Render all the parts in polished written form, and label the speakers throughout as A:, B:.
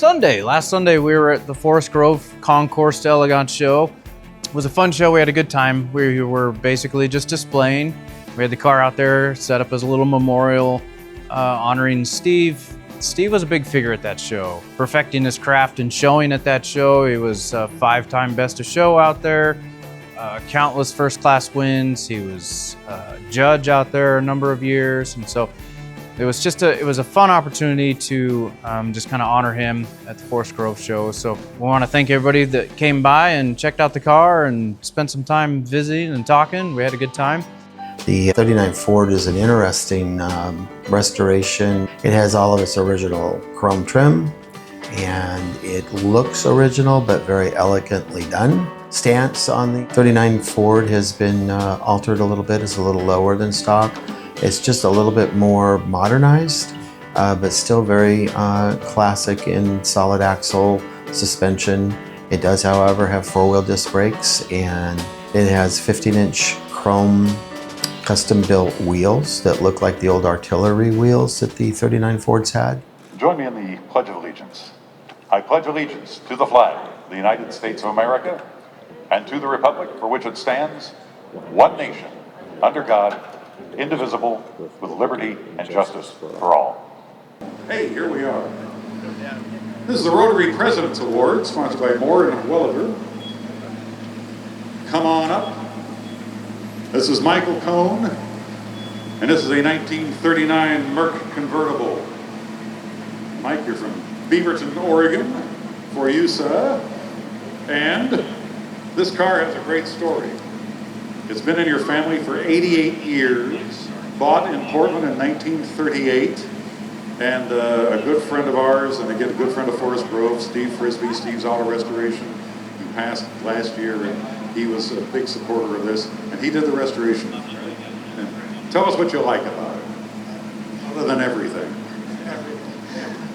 A: Last Sunday we were at the Grove Concours d'Elegance show. It was a fun show. We had a good time. We were basically just displaying. We had the car out there set up as a little memorial honoring Steve. Steve was a big figure at that show, perfecting his craft and showing at that show. He was a 5-time best of show out there, countless first-class wins. He was a judge out there a number of years, and so it was a fun opportunity to just kind of honor him at the Forest Grove show. So we want to thank everybody that came by and checked out the car and spent some time visiting and talking. We had a good time.
B: The 39 Ford is an interesting restoration. It has all of its original chrome trim, and it looks original but very elegantly done. Stance on the 39 Ford has been altered a little bit. It's a little lower than stock. It's just a little bit more modernized, but still very classic in solid axle suspension. It does, however, have 4-wheel disc brakes, and it has 15-inch chrome custom-built wheels that look like the old artillery wheels that the 39 Fords had.
C: Join me in the Pledge of Allegiance. I pledge allegiance to the flag of the United States of America and to the republic for which it stands, one nation, under God, indivisible, with liberty and justice for all. Hey, here we are. This is the Rotary President's Award, sponsored by Moore and Welliver. Come on up. This is Michael Cohn, and this is a 1939 Merc convertible. Mike, you're from Beaverton, Oregon, for you, sir. And this car has a great story. It's been in your family for 88 years, bought in Portland in 1938, and a good friend of ours, and again, a good friend of Forest Grove, Steve Frisbie, Steve's Auto Restoration, he passed last year, and he was a big supporter of this, and he did the restoration. And tell us what you like about it, other than everything.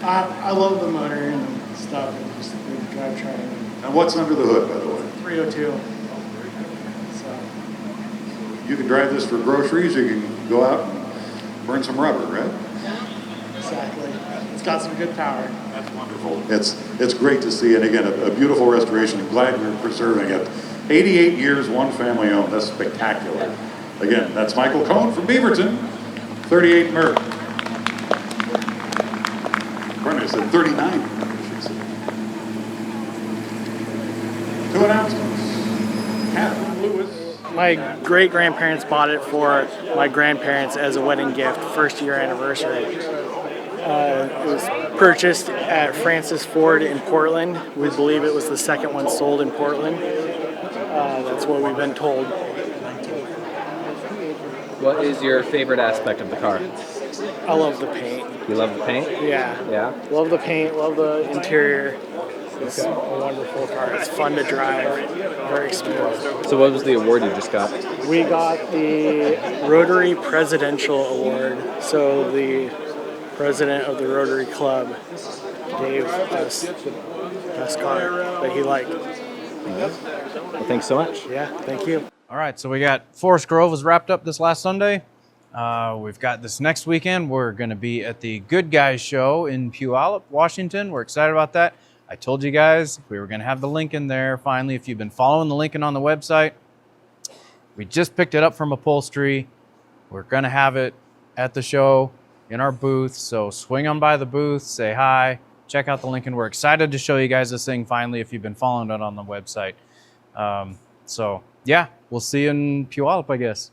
D: I love the motor and stuff, and just the drivetrain.
C: And what's under the hood, by the way?
D: 302.
C: You can drive this for groceries, you can go out and burn some rubber, right?
D: Exactly. It's got some good power.
C: That's wonderful. It's great to see, and again, a beautiful restoration. I'm glad you're preserving it. 88 years, one family owned. That's spectacular. Again, that's Michael Cohn from Beaverton, 38 Merc. Pardon me, I said 39. Two announcements. Catherine Lewis.
D: My great-grandparents bought it for my grandparents as a wedding gift, first-year anniversary. It was purchased at Francis Ford in Portland. We believe it was the second one sold in Portland. That's what we've been told.
E: What is your favorite aspect of the car?
D: I love the paint.
E: You love the paint?
D: Yeah.
E: Yeah?
D: Love the paint, love the interior. It's a wonderful car. It's fun to drive, very smooth.
E: So what was the award you just got?
D: We got the Rotary Presidential Award. So the president of the Rotary Club gave us the best car that he liked.
E: Well, thanks so much.
D: Yeah, thank you.
A: All right, so we got Forest Grove was wrapped up this last Sunday. We've got this next weekend. We're going to be at the Good Guys show in Puyallup, Washington. We're excited about that. I told you guys we were going to have the link in there. Finally, if you've been following the link on the website, we just picked it up from upholstery. We're going to have it at the show in our booth. So swing on by the booth, say hi, check out the link, and we're excited to show you guys this thing finally if you've been following it on the website. So yeah, we'll see you in Puyallup, I guess.